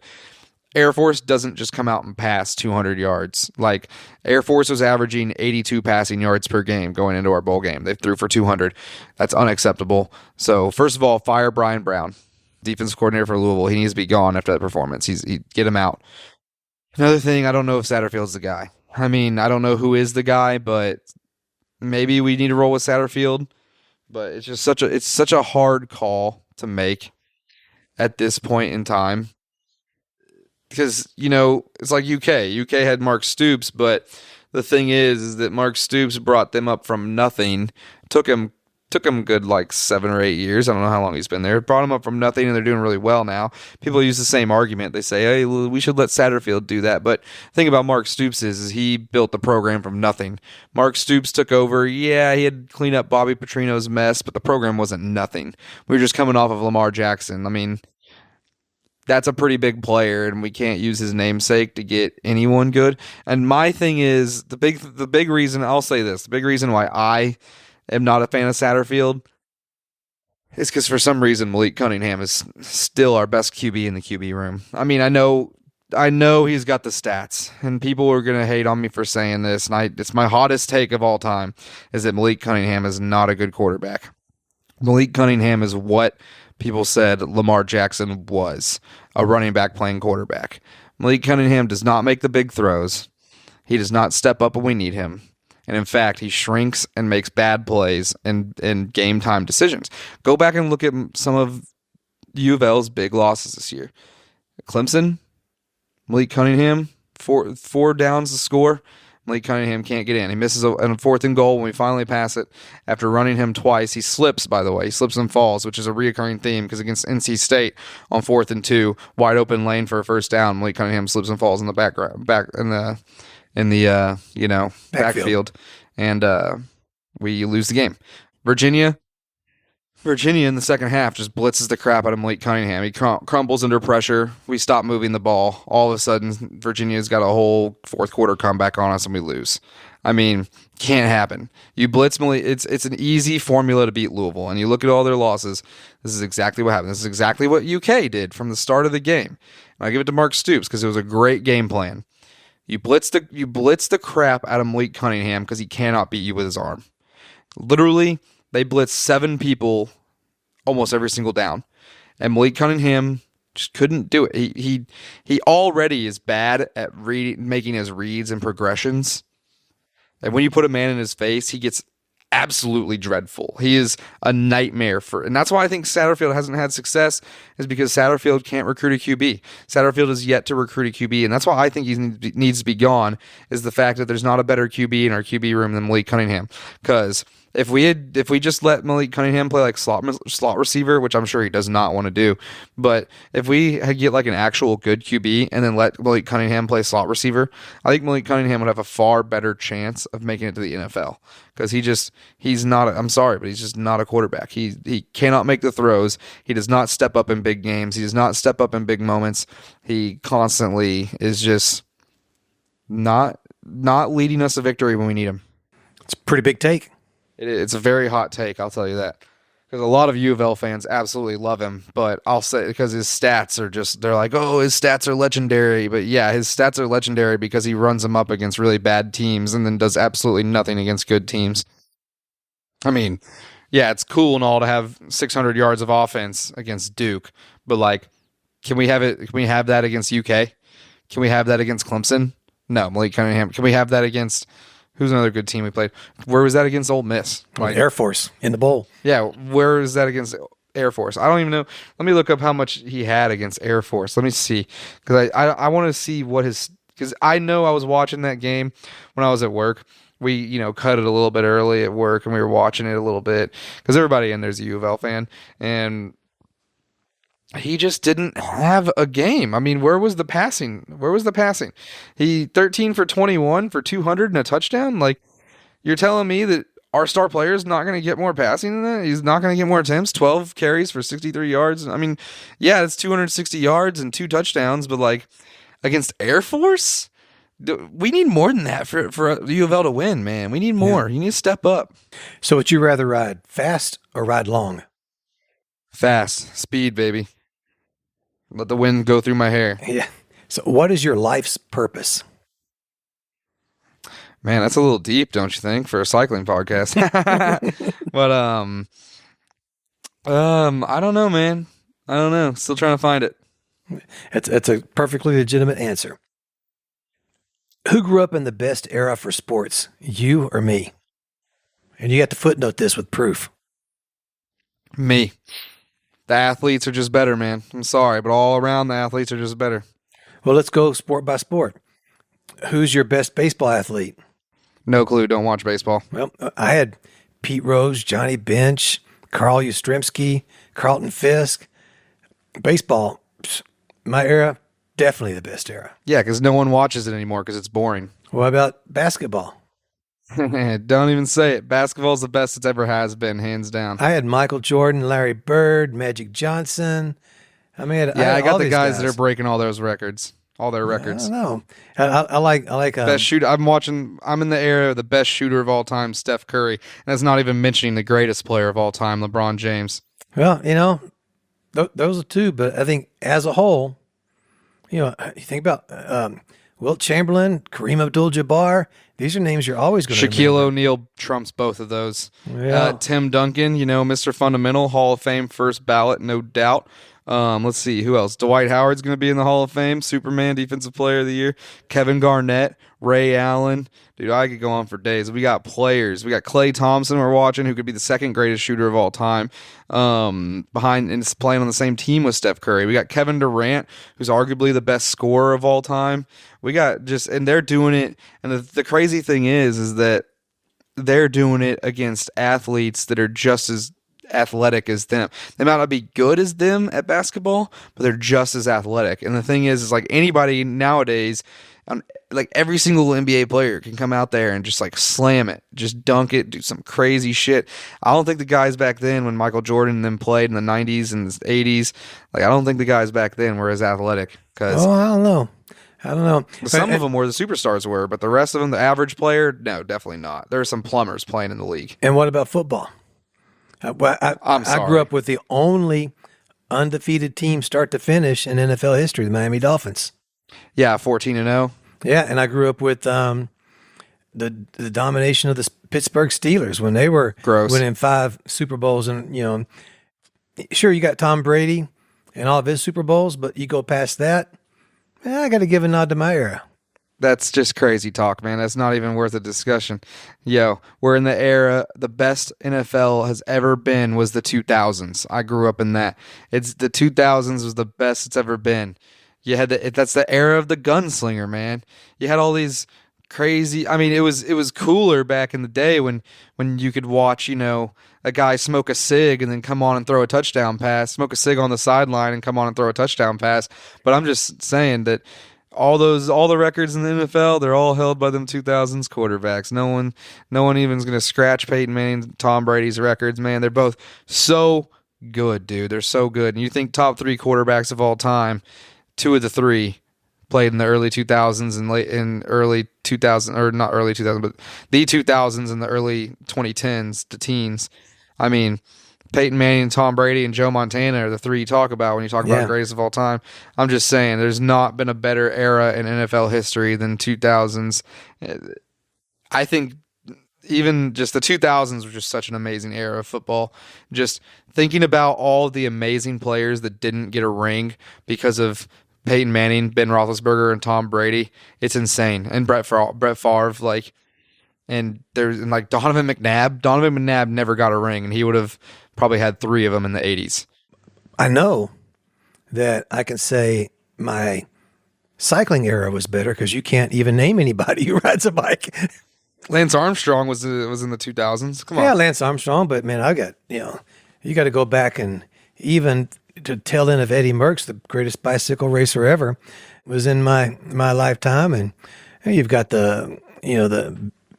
Air Force doesn't just come out and pass 200 yards. Like, Air Force was averaging 82 passing yards per game going into our bowl game. They threw for 200. That's unacceptable. So, first of all, fire Brian Brown, defensive coordinator for Louisville. He needs to be gone after that performance. Get him out. Another thing, I don't know if Satterfield's the guy. I don't know who is the guy, but maybe we need to roll with Satterfield. But it's just such a hard call to make at this point in time. Because, it's like UK. UK had Mark Stoops, but the thing is that Mark Stoops brought them up from nothing. Took him good like 7 or 8 years. I don't know how long he's been there. Brought him up from nothing, and they're doing really well now. People use the same argument. They say, hey, we should let Satterfield do that. But the thing about Mark Stoops is he built the program from nothing. Mark Stoops took over. Yeah, he had to clean up Bobby Petrino's mess, but the program wasn't nothing. We were just coming off of Lamar Jackson. that's a pretty big player, and we can't use his namesake to get anyone good. And my thing is the big reason, I'll say this, the big reason why I am not a fan of Satterfield is because for some reason Malik Cunningham is still our best QB in the QB room. I mean, I know he's got the stats, and people are going to hate on me for saying this, and it's my hottest take of all time, is that Malik Cunningham is not a good quarterback. Malik Cunningham is what people said Lamar Jackson was, a running back playing quarterback. Malik Cunningham does not make the big throws. He does not step up when we need him. And in fact, he shrinks and makes bad plays and game time decisions. Go back and look at some of U of L's big losses this year. Clemson, Malik Cunningham, four downs to score. Malik Cunningham can't get in. He misses a 4th and goal when we finally pass it. After running him twice, he slips, by the way. He slips and falls, which is a reoccurring theme because against NC State on 4th and 2, wide open lane for a first down, Malik Cunningham slips and falls in the backfield, and we lose the game. Virginia in the second half just blitzes the crap out of Malik Cunningham. He crumbles under pressure. We stop moving the ball. All of a sudden, Virginia's got a whole fourth quarter comeback on us, and we lose. I mean, can't happen. You blitz Malik. It's an easy formula to beat Louisville, and you look at all their losses. This is exactly what happened. This is exactly what UK did from the start of the game. And I give it to Mark Stoops because it was a great game plan. You blitz the crap out of Malik Cunningham because he cannot beat you with his arm. Literally, they blitzed 7 people almost every single down, and Malik Cunningham just couldn't do it. He already is bad at making his reads and progressions, and when you put a man in his face, he gets absolutely dreadful. He is a nightmare and that's why I think Satterfield hasn't had success, is because Satterfield can't recruit a QB. Satterfield is yet to recruit a QB, and that's why I think he needs to be gone, is the fact that there's not a better QB in our QB room than Malik Cunningham. Because if we just let Malik Cunningham play like slot receiver, which I'm sure he does not want to do, but if we get like an actual good QB and then let Malik Cunningham play slot receiver, I think Malik Cunningham would have a far better chance of making it to the NFL, because he's not. I'm sorry, but he's just not a quarterback. He cannot make the throws. He does not step up in big games. He does not step up in big moments. He constantly is just not leading us to victory when we need him. It's a pretty big take. It's a very hot take, I'll tell you that. Because a lot of U of L fans absolutely love him, but I'll say because his stats are they're like, oh, his stats are legendary. But yeah, his stats are legendary because he runs them up against really bad teams and then does absolutely nothing against good teams. I mean, yeah, it's cool and all to have 600 yards of offense against Duke, but like, can we have that against UK? Can we have that against Clemson? No, Malik Cunningham. Can we have that against... Who's another good team we played? Where was that against Ole Miss? Like, Air Force in the bowl. Yeah, where is that against Air Force? I don't even know. Let me look up how much he had against Air Force. Let me see, because I want to see what his, because I know I was watching that game when I was at work. We cut it a little bit early at work, and we were watching it a little bit because everybody in there's a U of L fan, and he just didn't have a game. I mean, where was the passing? He 13 for 21 for 200 and a touchdown. Like, you're telling me that our star player is not going to get more passing than that? He's not going to get more attempts? 12 carries for 63 yards. I mean, yeah, it's 260 yards and 2 touchdowns, but like against Air Force, we need more than that for U of L to win, man. We need more. Yeah. You need to step up. So would you rather ride fast or ride long? Fast. Speed, baby. Let the wind go through my hair. Yeah. So what is your life's purpose? Man, that's a little deep, don't you think, for a cycling podcast? But I don't know, man. I don't know. Still trying to find it. It's a perfectly legitimate answer. Who grew up in the best era for sports, you or me? And you got to footnote this with proof. Me. The athletes are just better, man. I'm sorry, but all around the athletes are just better. Well, let's go sport by sport. Who's your best baseball athlete? No clue. Don't watch baseball. Well, I had Pete Rose, Johnny Bench, Carl Yastrzemski, Carlton Fisk. Baseball, my era, definitely the best era. Yeah, because no one watches it anymore because it's boring. What about basketball? Don't even say it. Basketball's the best it's ever has been, hands down. I had Michael Jordan, Larry Bird, Magic Johnson, I mean, Yeah, I got all the these guys that are breaking all those records, all their I records. don't know. I like Best shooter. I'm in the era of the best shooter of all time, Steph Curry, and that's not even mentioning the greatest player of all time, LeBron James. well, those are two, but I think as a whole, you think about Wilt Chamberlain, Kareem Abdul-Jabbar. These are names you're always going to Shaquille remember. O'Neal trumps both of those. Yeah. Tim Duncan, Mr. Fundamental, Hall of Fame, first ballot, no doubt. Let's see, who else? Dwight Howard's going to be in the Hall of Fame, Superman, Defensive Player of the Year. Kevin Garnett, Ray Allen. Dude, I could go on for days. We got players. We got Klay Thompson we're watching, who could be the second greatest shooter of all time, behind and playing on the same team with Steph Curry. We got Kevin Durant, who's arguably the best scorer of all time. We got and they're doing it. And the crazy thing is that they're doing it against athletes that are just as athletic as them. They might not be good as them at basketball, but they're just as athletic. And the thing is like anybody nowadays, like every single NBA player can come out there and just like slam it, just dunk it, do some crazy shit. I don't think the guys back then when Michael Jordan and them played in the 90s and the 80s, like I don't think the guys back then were as athletic because I don't know. some of them were the superstars were, but the rest of them, the average player, no, definitely not. There are some plumbers playing in the league. And what about football? I'm sorry. I grew up with the only undefeated team start to finish in NFL history, the Miami Dolphins. Yeah, 14-0. Yeah, and I grew up with the domination of the Pittsburgh Steelers when they were Gross. winning 5 Super Bowls. And, sure, you got Tom Brady and all of his Super Bowls, but you go past that, I got to give a nod to my era. That's just crazy talk, man. That's not even worth a discussion. Yo, we're in the era, the best NFL has ever been was the 2000s. I grew up in that. It's the 2000s was the best it's ever been. You had that's the era of the gunslinger, man. You had all these crazy. I mean, it was cooler back in the day when you could watch, a guy smoke a cig and then come on and throw a touchdown pass, smoke a cig on the sideline and come on and throw a touchdown pass. But I'm just saying that all the records in the NFL, they're all held by them 2000s quarterbacks. No one even is going to scratch Peyton Manning, Tom Brady's records, man. They're both so good, dude. They're so good. And you think top 3 quarterbacks of all time, 2 of the 3 played in the early 2000s and late in early 2000, or not early 2000s, but the 2000s and the early 2010s, the teens. I mean, Peyton Manning, Tom Brady, and Joe Montana are the 3 you talk about when you talk about greatest of all time. I'm just saying, there's not been a better era in NFL history than 2000s. I think even just the 2000s was just such an amazing era of football. Just thinking about all the amazing players that didn't get a ring because of Peyton Manning, Ben Roethlisberger, and Tom Brady, it's insane. And Brett Favre, like, and there's like Donovan McNabb. Donovan McNabb never got a ring, and he would have probably had 3 of them in the 80s. I know that I can say my cycling era was better because you can't even name anybody who rides a bike. Lance Armstrong was in the 2000s. Come on. Yeah, Lance Armstrong, but man, you got to go back and even to tail end of Eddie Merckx, the greatest bicycle racer ever, was in my lifetime. And you've got the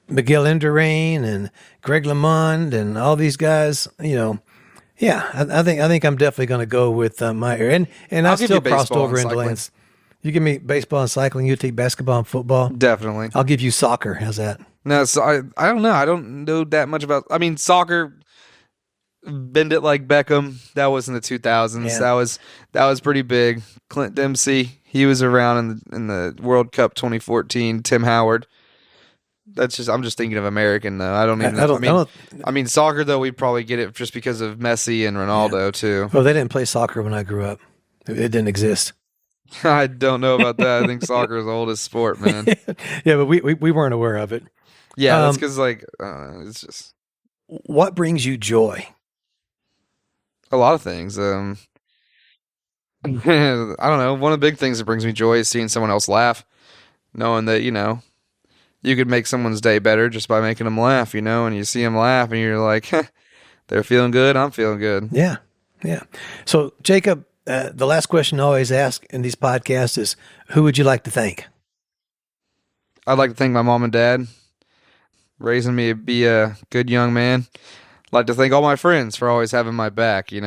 Miguel Indurain and Greg LeMond and all these guys, Yeah, I think I'm definitely going to go with my era. And I still crossed over into Lance. You give me baseball and cycling, you take basketball and football. Definitely. I'll give you soccer. How's that? No, so I don't know. I don't know that much about. I mean, soccer. Bend it like Beckham. That was in the 2000s. Yeah. That was pretty big. Clint Dempsey. He was around in the World Cup 2014. Tim Howard. I'm just thinking of American though. I don't even know. I mean, soccer though, we'd probably get it just because of Messi and Ronaldo too. Well, they didn't play soccer when I grew up. It didn't exist. I don't know about that. I think soccer is the oldest sport, man. Yeah, but we weren't aware of it. Yeah, that's because it's just. What brings you joy? A lot of things. I don't know. One of the big things that brings me joy is seeing someone else laugh, knowing that you could make someone's day better just by making them laugh, and you see them laugh and you're like, they're feeling good, I'm feeling good. Yeah. So, Jacob, the last question I always ask in these podcasts is, who would you like to thank? I'd like to thank my mom and dad, raising me to be a good young man. I'd like to thank all my friends for always having my back, Too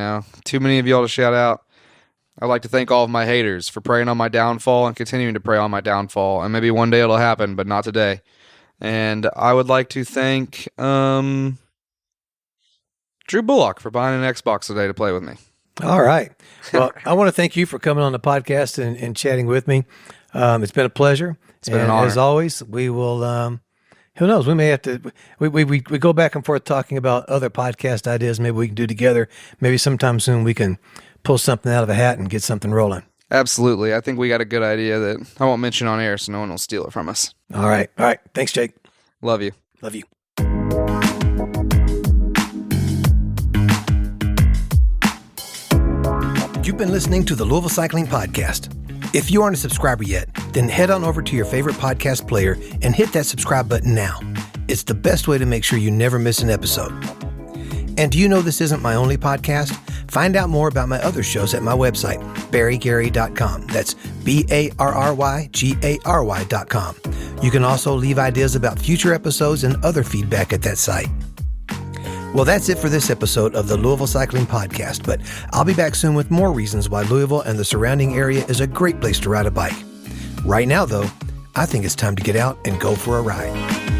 many of y'all to shout out. I'd like to thank all of my haters for preying on my downfall and continuing to prey on my downfall. And maybe one day it'll happen, but not today. And I would like to thank Drew Bullock for buying an Xbox today to play with me. All right. Well, I want to thank you for coming on the podcast and chatting with me. It's been a pleasure. It's been an honor. As always, we will, who knows, we may have to, we go back and forth talking about other podcast ideas maybe we can do together. Maybe sometime soon we can pull something out of a hat and get something rolling. Absolutely. I think we got a good idea that I won't mention on air so no one will steal it from us. All right. Thanks, Jake. Love you. Love you. You've been listening to the Louisville Cycling Podcast. If you aren't a subscriber yet, then head on over to your favorite podcast player and hit that subscribe button now. It's the best way to make sure you never miss an episode. And do you know this isn't my only podcast? Find out more about my other shows at my website, barrygary.com. That's BARRYGARY.com. You can also leave ideas about future episodes and other feedback at that site. Well, that's it for this episode of the Louisville Cycling Podcast, but I'll be back soon with more reasons why Louisville and the surrounding area is a great place to ride a bike. Right now, though, I think it's time to get out and go for a ride.